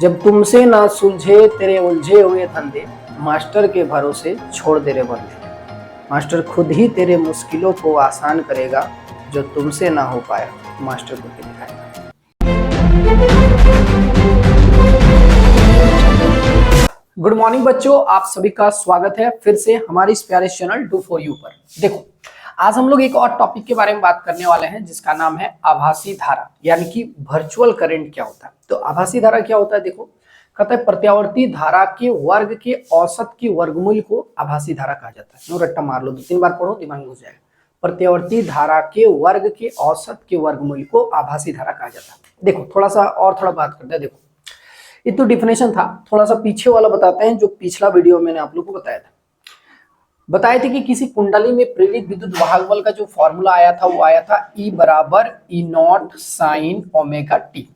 जब तुमसे ना सुलझे तेरे उलझे हुए धंधे, मास्टर के भरोसे छोड़ दे रे बंदे। मास्टर खुद ही तेरे मुश्किलों को आसान करेगा, जो तुमसे ना हो पाया मास्टर को के दिखाएगा। गुड मॉर्निंग बच्चों, आप सभी का स्वागत है फिर से हमारे इस प्यारे चैनल डू फॉर यू पर। देखो, आज हम लोग एक और टॉपिक के बारे में बात करने वाले हैं जिसका नाम है आभासी धारा, यानी कि वर्चुअल करंट क्या होता है। तो आभासी धारा क्या होता है, देखो कहता है प्रत्यावर्ती धारा के वर्ग के औसत की वर्गमूल को आभासी धारा कहा जाता है। नो रट्टा मार लो, 2-3 बार पढ़ो, दिमाग में घुस जाएगा। प्रत्यावर्ती धारा के वर्ग के औसत के वर्गमूल को आभासी धारा कहा जाता है। देखो थोड़ा सा और थोड़ा बात करते हैं। देखो ये तो डिफिनेशन था, थोड़ा सा पीछे वाला बताते हैं जो पिछला वीडियो मैंने आप लोग को बताए थे कि किसी कुंडली में प्रेरित विद्युत वाहक बल का जो फॉर्मूला आया था वो आया था E बराबर ई नॉट साइन ओमेगा टी,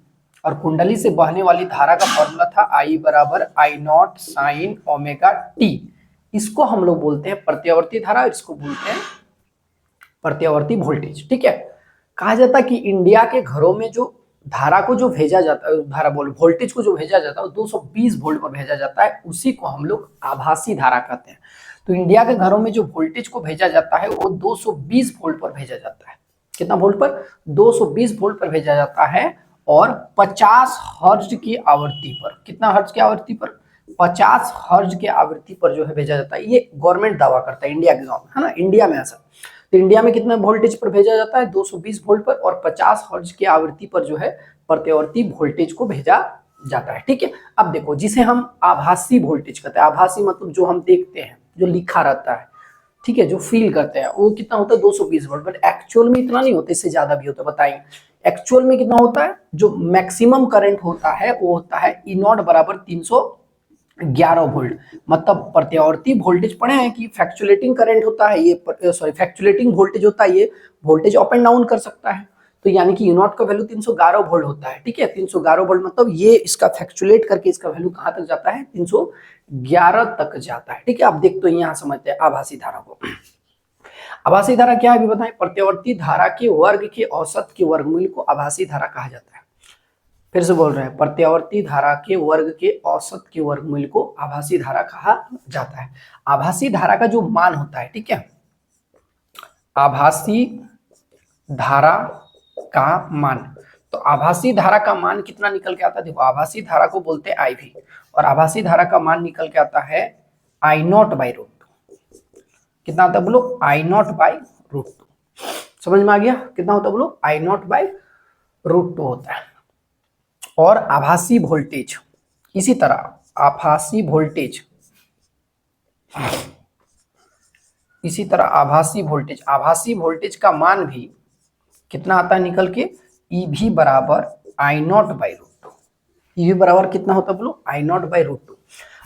और कुंडली से बहने वाली धारा का फॉर्मूला था I बराबर I naught sine omega T. इसको हम लोग बोलते हैं प्रत्यावर्ती धारा, इसको बोलते हैं प्रत्यावर्ती वोल्टेज। ठीक है, कहा जाता है कि इंडिया के घरों में जो धारा को जो भेजा जाता है, धारा बोल वोल्टेज को जो भेजा जाता है 220 वोल्ट पर भेजा जाता है, उसी को हम लोग आभासी धारा कहते हैं। तो इंडिया के घरों में जो वोल्टेज को भेजा जाता है वो 220 वोल्ट पर भेजा जाता है। कितना वोल्ट पर? 220 वोल्ट पर भेजा जाता है, और 50 हर्ट्ज की आवृत्ति पर। कितना हर्ट्ज की आवृत्ति पर? 50 हर्ट्ज की आवृत्ति पर जो है भेजा जाता है। ये गवर्नमेंट दावा करता है इंडिया के गाँव में, है ना, इंडिया में ऐसा। तो इंडिया में कितना वोल्टेज पर भेजा जाता है? 220 वोल्ट पर, और 50 हर्ट्ज की आवृत्ति पर जो है प्रत्यावर्ती वोल्टेज को भेजा जाता है। ठीक है, अब देखो जिसे हम आभासी वोल्टेज कहते हैं, आभासी मतलब जो हम देखते हैं, जो लिखा रहता है, ठीक है, जो फील करते हैं, वो कितना होता है? 220 वोल्ट। बट एक्चुअल में इतना नहीं होता, इससे ज्यादा भी होता है। बताइए एक्चुअल में कितना होता है? जो मैक्सिमम करंट होता है वो होता है ई नॉट बराबर 311 वोल्ट। मतलब प्रत्यावर्ती वोल्टेज पढ़े हैं कि फ्लक्चुएटिंग करंट होता है ये, सॉरी फ्लक्चुएटिंग वोल्टेज होता है, ये वोल्टेज अप एंड डाउन कर सकता है। तो यानी कि यू नॉट का वैल्यू 311 वोल्ट होता है। ठीक है, 311 वोल्ट मतलब ये इसका फ्लक्चुएट करके इसका वैल्यू कहां तक जाता है? 311 तक जाता है। ठीक है, आप देख तो यहाँ समझते हैं आभासी धारा को। आभासी धारा क्या है अभी बताएं? प्रत्यावर्ती धारा के वर्ग के औसत के वर्गमूल को आभासी धारा कहा जाता है। फिर से बोल रहे हैं, प्रत्यावर्ती धारा के वर्ग के औसत के वर्गमूल को आभासी धारा कहा जाता है। आभासी धारा का जो मान होता है, ठीक है, आभासी धारा का मान, तो आभासी धारा का मान कितना निकल के आता है? देखो आभासी धारा को बोलते हैं IV, और आभासी धारा का मान निकल के आता है I not by root two. कितना आता है बोलो? I not by root two. समझ में आ गया? कितना होता है बोलो? I not by root two होता है। और आभासी वोल्टेज इसी तरह, आभासी वोल्टेज इसी तरह आभासी वोल्टेज का मान भी कितना आता है निकल के? EV बराबर I not by root two. EV बराबर कितना होता है बोलो? I not by root two.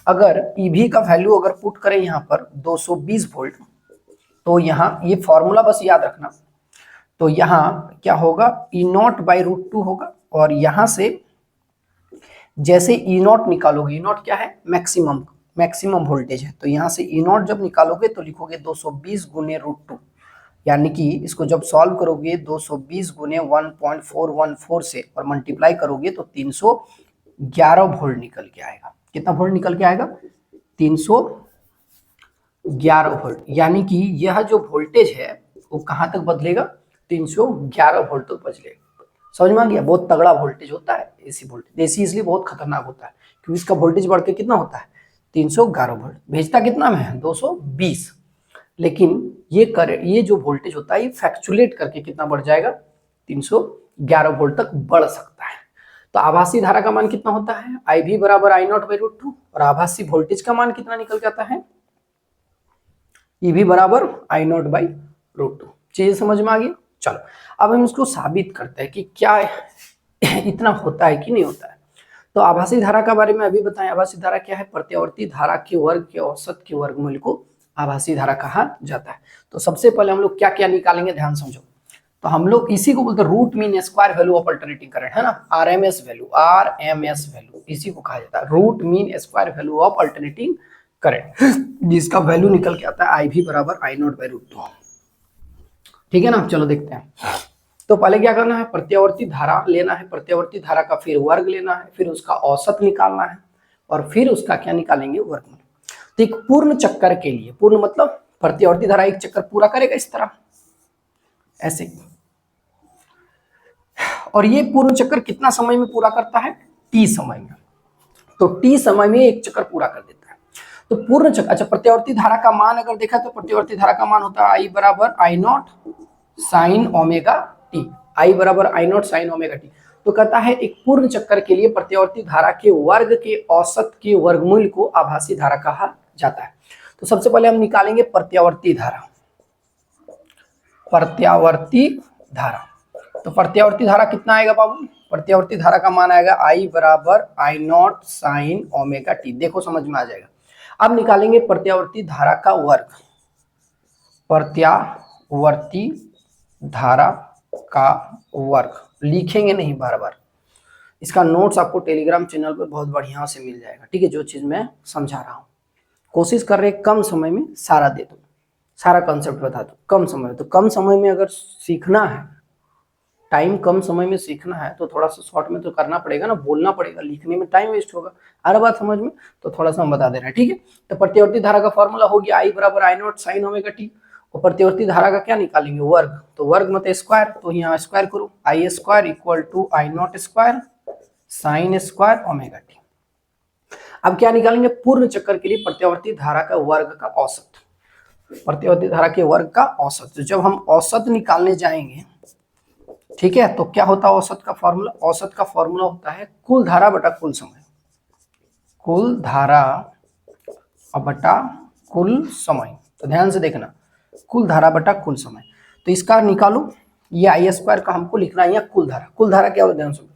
अगर EV का वैल्यू अगर पुट करें यहाँ पर 220 वोल्ट, तो यहाँ ये फॉर्मूला बस याद रखना, तो यहाँ क्या होगा? ई नॉट बाई रूट टू होगा, और यहाँ से जैसे ई नॉट निकालोगे, ई नॉट क्या है? मैक्सिमम वोल्टेज है, तो यहाँ से ई नॉट जब निकालोगे तो लिखोगे 220 गुने रूट टू, यानी कि इसको जब सॉल्व करोगे 220 गुने 1.414 से और मल्टीप्लाई करोगे तो 311 वोल्ट निकल के आएगा। कितना वोल्ट निकल के आएगा? 311 वोल्ट। यानी कि यह जो वोल्टेज है वो कहाँ तक बदलेगा? 311 वोल्ट तक बदलेगा। समझ में आ गया? बहुत तगड़ा वोल्टेज होता है एसी वोल्टेज। एसी इसलिए बहुत खतरनाक होता है क्योंकि इसका वोल्टेज बढ़ के कितना होता है? 311 वोल्ट। भेजता कितना में है? 220। लेकिन ये जो वोल्टेज होता है ये फ्लक्चुएट करके कितना बढ़ जाएगा? 311 वोल्ट तक बढ़ सकता है। तो आभासी धारा का मान कितना होता है? IV बराबर I not by root to, और आभासी वोल्टेज का मान कितना निकल के आता है? EV बराबर I not by root to. चीजें समझ में आ गई? चलो अब हम इसको साबित करते हैं कि क्या इतना होता है कि नहीं होता है। तो आभासी धारा के बारे में अभी बताएं। आभासी धारा क्या है? प्रत्यावर्ती धारा के वर्ग के औसत के वर्गमूल को आभासी धारा कहा जाता है। तो सबसे पहले हम लोग क्या क्या निकालेंगे, ध्यान समझो। तो हम लोग इसी को बोलते हैं root mean square value of alternating current, है ना, RMS वैल्यू, इसी को कहा जाता है root mean square value of alternating current, जिसका वैल्यू निकल के आता है IV बराबर I not by root two. ठीक है ना, चलो देखते हैं। तो पहले क्या करना है, प्रत्यावर्ती धारा लेना है, प्रत्यावर्ती धारा का फिर वर्ग लेना है, फिर उसका औसत निकालना है और फिर उसका क्या निकालेंगे, वर्गमूल। तो एक पूर्ण चक्कर के लिए, पूर्ण मतलब प्रत्यावर्ती धारा एक चक्कर पूरा करेगा इस तरह ऐसे, और ये पूर्ण चक्कर कितना समय में पूरा करता है, टी समय में। तो टी समय में एक चक्कर पूरा कर देता है। तो पूर्ण चक्कर, अच्छा प्रत्यावर्ती धारा का मान अगर देखा तो प्रत्यावर्ती धारा का मान होता है आई बराबर I naught sine omega t, आई बराबर I naught sine omega T. तो कहता है एक पूर्ण चक्कर के लिए प्रत्यावर्ती धारा के वर्ग के औसत के वर्गमूल को आभासी धारा कहा जाता है। तो सबसे पहले हम निकालेंगे प्रत्यावर्ती धारा, प्रत्यावर्ती धारा। तो प्रत्यावर्ती धारा कितना आएगा बाबू, प्रत्यावर्ती धारा का मान आएगा आई बराबर I naught sine omega T. देखो समझ में आ जाएगा। अब निकालेंगे प्रत्यावर्ती धारा का वर्ग, प्रत्यावर्ती धारा का वर्ग लिखेंगे नहीं बार बार, इसका नोट्स आपको टेलीग्राम चैनल पर बहुत बढ़िया से मिल जाएगा, ठीक है। जो चीज मैं समझा रहा हूँ कोशिश कर रहे कम समय में सारा दे दूं, सारा कॉन्सेप्ट बता दूं कम समय। तो कम समय में अगर सीखना है, टाइम कम समय में सीखना है तो थोड़ा सा शॉर्ट में तो करना पड़ेगा ना, बोलना पड़ेगा, लिखने में टाइम वेस्ट होगा। हर बात समझ में, तो थोड़ा सा हम बता दे रहे हैं, ठीक है। तो प्रत्यावर्ती धारा का फॉर्मूला हो गया आई बराबर I naught sine omega t, और प्रत्यावर्ती धारा का क्या निकालेंगे, वर्ग। तो वर्ग मत स्क्वायर, तो यहाँ स्क्वायर करो, I square equal to I naught square sine square omega t. अब क्या निकालेंगे, पूर्ण चक्कर के लिए प्रत्यावर्ती धारा का वर्ग का औसत, प्रत्यावर्ती धारा के वर्ग का औसत। तो जब हम औसत निकालने जाएंगे, ठीक है, तो क्या होता है औसत का फॉर्मूला, औसत का फॉर्मूला होता है कुल धारा बटा कुल समय, कुल धारा बटा कुल समय। तो ध्यान से देखना, कुल धारा बटा कुल समय। तो इसका निकालो, ये आई स्क्वायर का हमको लिखना है, कुल धारा, कुल धारा क्या होता है ध्यान से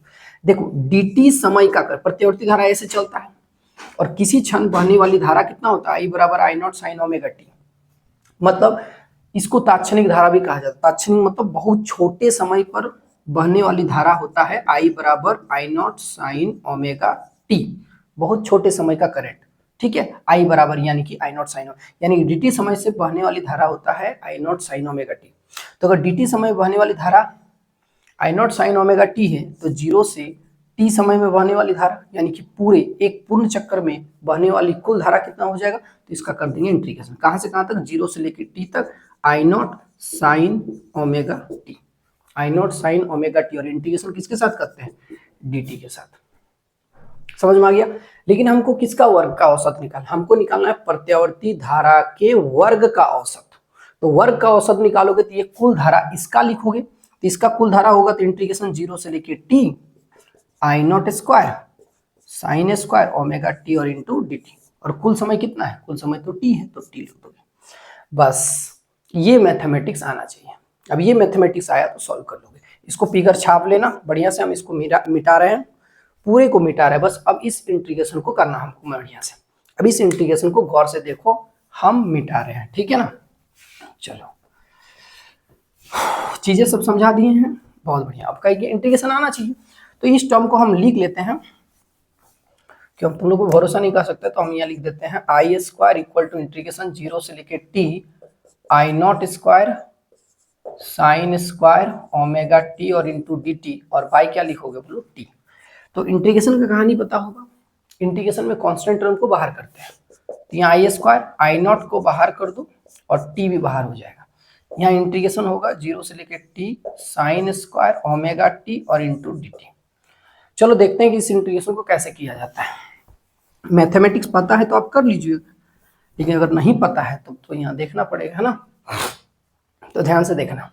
देखो, dt समय का कर, प्रत्यावर्ती धारा ऐसे चलता है और किसी क्षण बहने वाली धारा कितना होता है, आई बराबर I naught sine omega T. मतलब इसको तात्क्षणिक धारा भी कहा जाता है। तात्क्षणिक मतलब बहुत छोटे समय पर बहने वाली धारा होता है आई बराबर I naught sine omega T, बहुत छोटे समय का करंट, ठीक है। आई बराबर यानी कि आई नॉट साइन, यानी dt समय से बहने वाली धारा होता है आई नॉट साइन ओमेगा टी। तो अगर dt समय बहने वाली धारा आई नॉट साइन ओमेगा टी है, तो 0 से t समय में बहने वाली धारा यानी कि पूरे एक पूर्ण चक्कर में बहने वाली कुल धारा कितना हो जाएगा, तो इसका कर देंगे इंटीग्रेशन, कहां से कहां तक, 0 से लेकर t तक I naught sine omega t, I naught sine omega t. और इंटीग्रेशन किसके साथ करते हैं, dt के साथ। समझ में आ गया। लेकिन हमको किसका वर्ग का औसत निकालना, हमको निकालना है प्रत्यावर्ती धारा के वर्ग का औसत। तो वर्ग का औसत निकालोगे तो ये कुल धारा इसका लिखोगे, तो इसका कुल धारा होगा तो इंटीग्रेशन 0 से लेके t आई naught square sine square omega t और इंटू डी टी। और कुल समय कितना है, कुल समय तो t है, तो t लिख दोगे बस। ये मैथमेटिक्स आना चाहिए। अब ये मैथमेटिक्स आया तो सॉल्व कर लोगे। इसको फिगर छाप लेना बढ़िया से, हम इसको मिटा रहे हैं, पूरे को मिटा रहे हैं बस। अब इस इंटीग्रेशन को करना हमको बढ़िया से। अब इस इंटीग्रेशन को गौर से देखो, हम मिटा रहे हैं, ठीक है ना। चलो चीजें सब समझा दिए हैं, बहुत बढ़िया। अब कहीं इंटीग्रेशन आना चाहिए, तो इस टर्म को हम लिख लेते हैं, क्यों तुम लोग को भरोसा नहीं कर सकते, तो हम यहाँ लिख देते हैं आई स्क्वायर इक्वल टू इंटीग्रेशन 0 से लेके t आई naught square sine square omega t और इंटू डी टी, और बाई क्या लिखोगे बोलो, टी। तो इंटीग्रेशन का कहानी पता होगा, इंटीग्रेशन में कांस्टेंट टर्म को बाहर करते हैं, तो यहाँ आई स्क्वायर आई नॉट को बाहर कर दो और टी भी बाहर हो जाएगा। यहाँ इंटीग्रेशन होगा 0 से लेके T sign square omega t और इंटू डी टी। चलो देखते हैं कि इस इंटीग्रेशन को कैसे किया जाता है। मैथमेटिक्स पता है तो आप कर लीजिएगा, लेकिन अगर नहीं पता है तो यहाँ देखना पड़ेगा, है ना। तो ध्यान से देखना।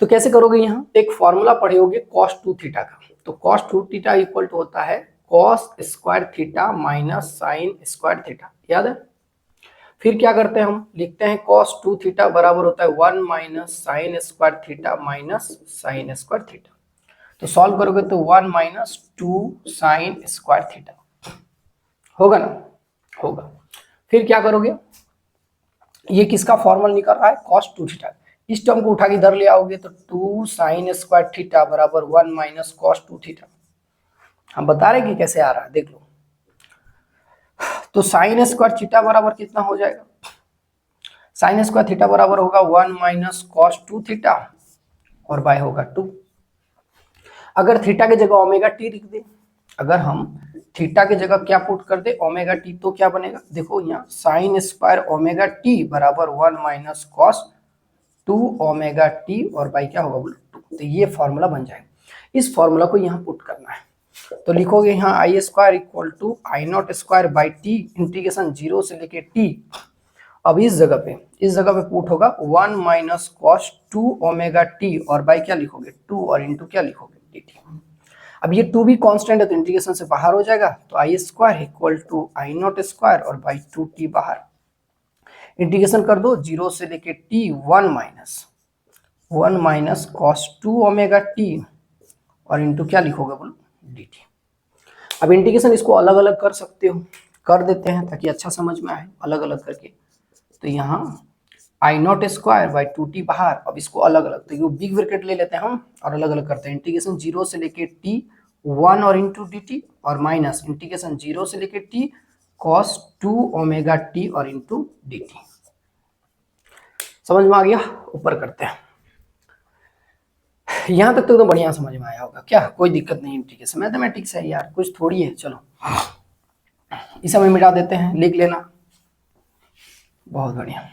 तो कैसे करोगे, यहाँ एक फॉर्मूला पढ़े होगे cos 2 थीटा का। तो cos 2 थीटा इक्वल टू होता है cos square theta minus sine square theta, याद है। फिर क्या करते हैं, हम लिखते हैं cos 2 थीटा बराबर होता है 1 minus sine square theta minus sine square theta. तो सॉल्व करोगे तो 1 माइनस 2 साइन स्क्वायर थीटा होगा ना, होगा। फिर क्या करोगे, ये किसका फॉर्मूला निकल रहा है, cos 2 थीटा। इस टर्म को उठा के इधर ले आओगे तो 2 साइन स्क्वायर थीटा बराबर 1 माइनस cos 2 थीटा। हम बता रहे कि कैसे आ रहा है, देख लो। तो साइन स्क्वायर थीटा बराबर कितना हो जाएगा, साइन स्क्वायर थीटा बराबर होगा 1 माइनस कॉस 2 थीटा और बाय होगा 2। अगर थीटा की जगह ओमेगा टी लिख दे, अगर हम थीटा की जगह क्या पुट कर दे ओमेगा टी, तो क्या बनेगा देखो यहाँ साइन स्क्वायर ओमेगा टी बराबर 1 माइनस कॉस 2 ओमेगा टी और बाई क्या होगा बोलो 2। तो ये फॉर्मूला बन जाएगा। इस फॉर्मूला को यहाँ पुट करना है, तो लिखोगे यहाँ I square equal to I naught square by t integration 0 से लेके टी। अब इस जगह पे पुट होगा 1 माइनस कॉस 2 ओमेगा टी और बाई क्या लिखोगे 2 और इंटू क्या लिखोगे डी टी। अब ये 2 भी कांस्टेंट है तो इंटीग्रेशन से बाहर हो जाएगा, तो I square equal to I naught square और बाई 2t बाहर। इंटीग्रेशन कर दो 0 से लेके t 1 minus cos 2 omega t और इंटू क्या लिखोगे बोलो डी टी। अब इंटीग्रेशन इसको अलग अलग कर सकते हो, कर देते हैं ताकि अच्छा समझ में आए अलग अलग करके। तो यहाँ I naught square by 2t बाहर, अब इसको अलग अलग तो बिग ब्रैकेट ले लेते हैं हम और अलग अलग करते हैं। इंटीग्रेशन 0 से लेके t 1 और इंटू डी टी और माइनस इंटीग्रेशन 0 से लेके t cos 2 ओमेगा t और इंटू डी टी। समझ में आ गया? ऊपर करते हैं। यहां तक तो बढ़िया समझ में आया होगा, क्या कोई दिक्कत नहीं। इंटीग्रेशन मैथमेटिक्स है यार, कुछ थोड़ी है। चलो इसे हमें मिटा देते हैं, लिख लेना। बहुत बढ़िया।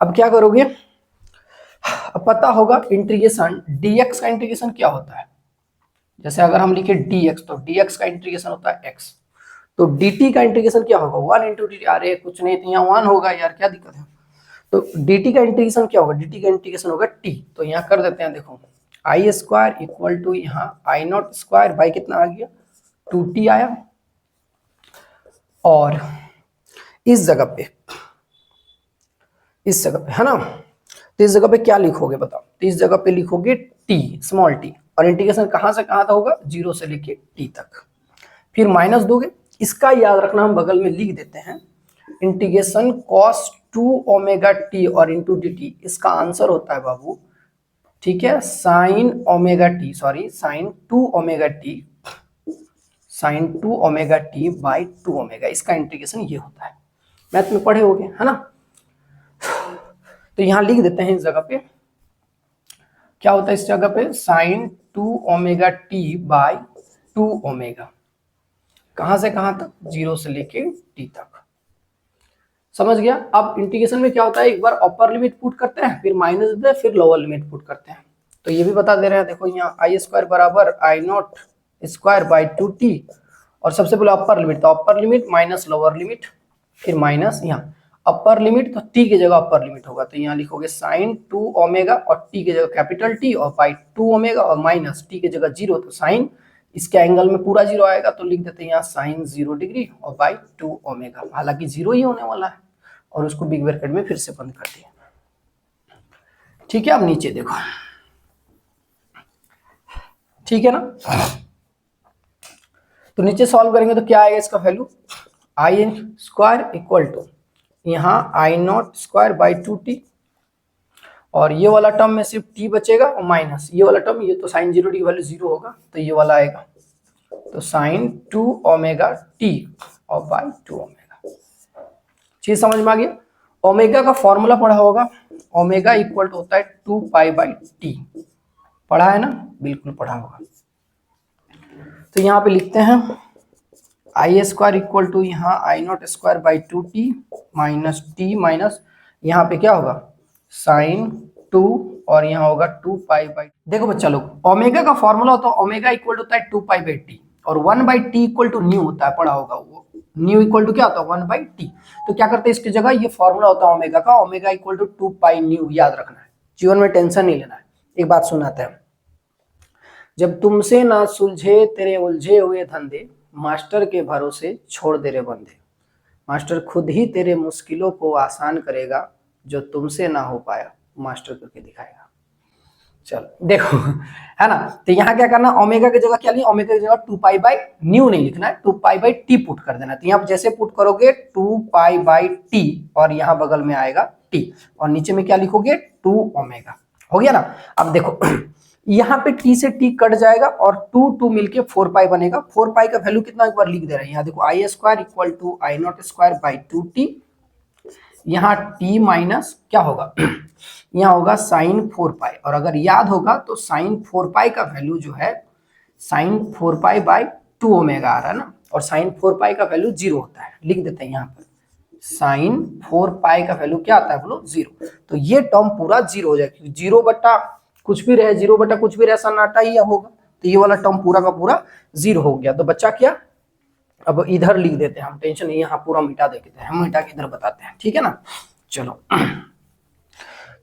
अब क्या करोगे, अब पता होगा इंटीग्रेशन dx का इंटीग्रेशन क्या होता है। जैसे अगर हम लिखे dx तो dx का इंटीग्रेशन होता है x, तो dt का इंटीग्रेशन क्या होगा 1 इंटू डी टी। अरे कुछ नहीं तो यहाँ 1 होगा यार, क्या दिक्कत है। तो dt का इंटीग्रेशन क्या होगा, dt का इंटीग्रेशन होगा t। तो यहाँ कर देते हैं, देखो आई स्क्वायर इक्वल टू यहाँ आई नॉट स्क्वायर बाई कितना आ गया 2t आया। और इस जगह पे है ना, तो इस जगह पे क्या लिखोगे बताओ। तो इस जगह पे लिखोगे t स्मॉल t और इंटीग्रेशन कहां से कहां तक होगा 0 से लेके t तक। फिर माइनस दोगे, इसका याद रखना हम बगल में लिख देते हैं इंटीग्रेशन cos 2 ओमेगा t और इंटू डी टी। इसका आंसर होता है बाबू, ठीक है, sine omega T, sorry sine 2 omega T, sine 2 omega T by 2 omega. इसका इंटीग्रेशन ये होता है, मैथ में पढ़े होगे है ना। तो यहां लिख देते हैं इस जगह पे क्या होता है, इस जगह पे sine 2 omega T by 2 omega. कहां से कहां तक 0 से लेके t तक। समझ गया। अब इंटीग्रेशन में क्या होता है, एक बार अपर लिमिट पुट करते हैं, फिर माइनस देते हैं, फिर लोअर लिमिट पुट करते हैं। तो ये भी बता दे रहे हैं, देखो यहाँ आई स्क्वायर बराबर I naught square by 2t और सबसे पहले अपर लिमिट, तो upper limit minus lower limit, फिर माइनस यहाँ अपर लिमिट, तो t की जगह अपर लिमिट होगा। तो यहाँ लिखोगे साइन 2 ओमेगा और t की जगह कैपिटल T और बाई 2 ओमेगा और माइनस t की जगह 0, तो साइन इसके एंगल में पूरा 0 आएगा, तो लिख देते हैं यहाँ साइन 0 डिग्री और बाई 2 ओमेगा। हालांकि 0 ही होने वाला है और उसको बिग ब्रैकेट में फिर से बंद कर दिया। ठीक है, अब नीचे देखो, ठीक है ना। तो नीचे सॉल्व करेंगे तो क्या आएगा इसका वैल्यू, आई स्क्वायर इक्वल टू यहाँ I naught square by 2t और ये वाला टर्म में सिर्फ t बचेगा और माइनस ये वाला टर्म, ये तो साइन 0 की वैल्यू 0 होगा तो ये वाला आएगा, तो साइन 2 ओमेगा t और बाई 2 ओमेगा। चीज समझ में आ गया। ओमेगा का फॉर्मूला पढ़ा होगा, ओमेगा इक्वल टू होता है 2 पाई बाई टी, पढ़ा है ना, बिल्कुल पढ़ा होगा। तो यहाँ पे लिखते हैं आई स्क्वायर इक्वल टू यहाँ I naught square by 2t minus t minus यहाँ पे क्या होगा साइन 2 और यहाँ होगा 2 पाई बाई। देखो बच्चा लोग, ओमेगा का फॉर्मूला होता है ओमेगा इक्वल टू होता है 2 पाई बाई टी और 1 by T equal to nu होता है, पढ़ा होगा वो। न्यू इक्वल टू क्या होता है 1 बाई टी। तो क्या करते हैं इसकी जगह, ये फॉर्मूला होता है ओमेगा का, omega equal to 2 pi nu, याद रखना है, जीवन में टेंशन नहीं लेना है। एक बात सुनाते हैं, जब तुमसे ना सुलझे तेरे उलझे हुए धंधे, मास्टर के भरोसे छोड़ दे रे बंदे, मास्टर खुद ही तेरे मुश्किलों को आसान करेगा, जो तुमसे ना हो पाया मास्टर करके दिखाएगा। चलो देखो है ना। तो यहाँ क्या करना, ओमेगा की जगह क्या लिया, ओमेगा की जगह 2 पाई बाई न्यू नहीं लिखना है, 2 पाई बाई टी पुट कर देना। तो यहाँ जैसे पुट करोगे 2 पाई बाई टी और यहाँ बगल में आएगा टी और नीचे में क्या लिखोगे 2 ओमेगा, हो गया ना। अब देखो यहाँ पे t से t कट जाएगा और 2 मिलके 4 पाई बनेगा। 4 पाई का वैल्यू कितना एक बार लिख दे रहा है, यहाँ देखो I square equal to I naught square by 2t, यहाँ टी माइनस क्या होगा यहाँ होगा साइन 4 पाई, और अगर याद होगा तो साइन 4 पाई का वैल्यू जो है साइन 4 पाई बाई 2 ओमेगा आ रहा है ना, और साइन 4 पाई का वैल्यू 0 होता है। लिख देते हैं यहाँ पर साइन 4 पाई का वैल्यू क्या आता है बोलो 0। तो ये टर्म पूरा 0 हो जाएगा, क्योंकि 0 बटा कुछ भी रहे, 0 बटा कुछ भी रहे सन्नाटा ही होगा, तो ये वाला टर्म पूरा का पूरा 0 हो गया। तो बच्चा क्या, अब इधर लिख देते हैं हम, टेंशन नहीं, यहाँ पूरा मिटा देते हैं, हम मिटा के इधर बताते हैं, ठीक है ना। चलो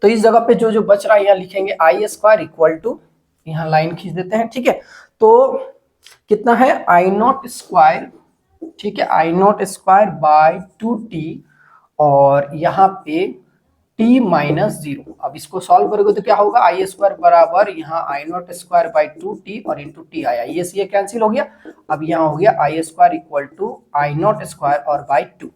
तो इस जगह पे जो जो बच रहा है यहाँ लिखेंगे आई स्क्वायर इक्वल टू, यहाँ लाइन खींच देते हैं, ठीक है। तो कितना है आई नॉट स्क्वायर, ठीक है, आई नॉट स्क्वायर बाय 2t, और यहाँ पे t माइनस 0। अब इसको सॉल्व करोगे तो क्या होगा, आई स्क्वायर बराबर यहाँ I naught square by 2t और इंटू टी आया, ये से ये कैंसिल हो गया। अब यहाँ हो गया I square equal to I naught square और बाई 2।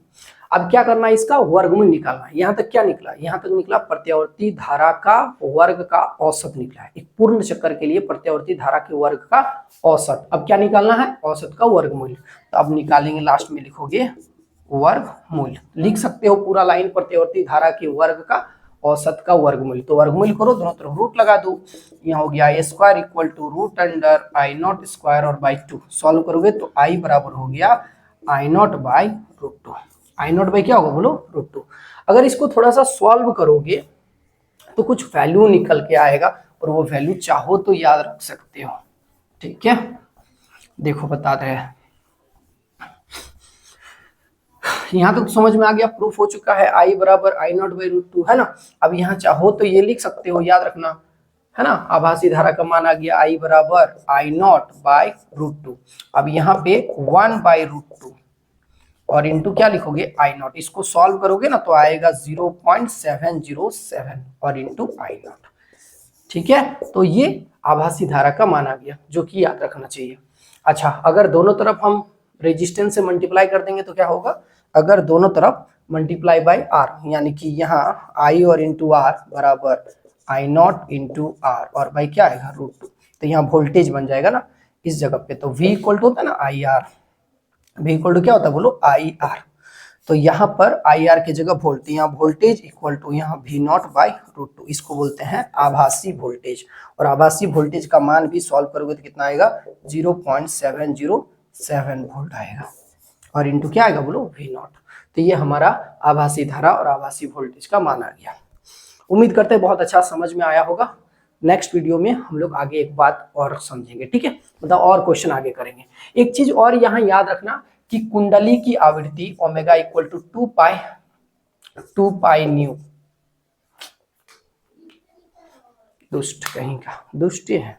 अब क्या करना है, इसका वर्गमूल निकालना है। यहाँ तक क्या निकला, यहाँ तक निकला प्रत्यावर्ती धारा का वर्ग का औसत निकला है। एक पूर्ण चक्कर के लिए प्रत्यावर्ती धारा के वर्ग का औसत। अब क्या निकालना है, औसत का वर्गमूल। तो अब निकालेंगे, लास्ट में लिखोगे वर्गमूल, लिख सकते हो पूरा लाइन प्रत्यावर्ती धारा के वर्ग का औसत का वर्गमूल। तो वर्गमूल करो, दोनों तरफ रूट लगा दो, यहाँ हो गया I square equal to root under I naught square और बाई 2। सॉल्व करोगे तो आई बराबर हो गया I not by root 2। I not by क्या होगा बोलो रूट 2। अगर इसको थोड़ा सा सॉल्व करोगे तो कुछ वैल्यू निकल के आएगा, और वो वैल्यू चाहो तो याद रख सकते हो, ठीक है। देखो बताते हैं, यहाँ तक तो समझ में आ गया, प्रूफ हो चुका है, आई बराबर आई नॉट बाई रूट 2 है ना। अब यहाँ चाहो तो ये लिख सकते हो, याद रखना है ना, आभासी धारा का मान आ गया आई बराबर आई नॉट बाई रूट 2। अब यहाँ पे 1 बाई रूट 2 और इंटू क्या लिखोगे आई नॉट। इसको सॉल्व करोगे ना तो आएगा 0.707 और इंटू आई नॉट, ठीक है। तो ये आभासी धारा का मान आ गया, जो कि याद रखना चाहिए। अच्छा, अगर दोनों तरफ हम रेजिस्टेंस से मल्टीप्लाई कर देंगे तो क्या होगा, अगर दोनों तरफ मल्टीप्लाई बाय आर, यानी कि यहाँ आई और इंटू आर बराबर आई नॉट इंटू आर और बाई क्या आएगा रूट 2। तो यहाँ वोल्टेज बन जाएगा ना इस जगह पे, तो V इक्वल टू होता है ना I R, V equal to क्या होता है बोलो आई आर। तो यहाँ पर आई आर की जगह वोल्टेज, यहाँ वोल्टेज इक्वल टू यहाँ V नॉट बाई रूट 2, इसको बोलते हैं आभासी वोल्टेज। और आभासी वोल्टेज का मान भी सॉल्व करोगे तो कितना आएगा 0.707 वोल्ट आएगा, और इंटू क्या आएगा बोलो V नॉट। तो ये हमारा आभासी धारा और आभासी वोल्टेज का मान आ गया। उम्मीद करते हैं बहुत अच्छा समझ में आया होगा। नेक्स्ट वीडियो में हम लोग आगे एक बात और समझेंगे, ठीक है, मतलब और क्वेश्चन आगे करेंगे। एक चीज और यहाँ याद रखना कि कुंडली की आवृत्ति omega equal to 2 pi nu, दुष्ट कहीं का दुष्ट है।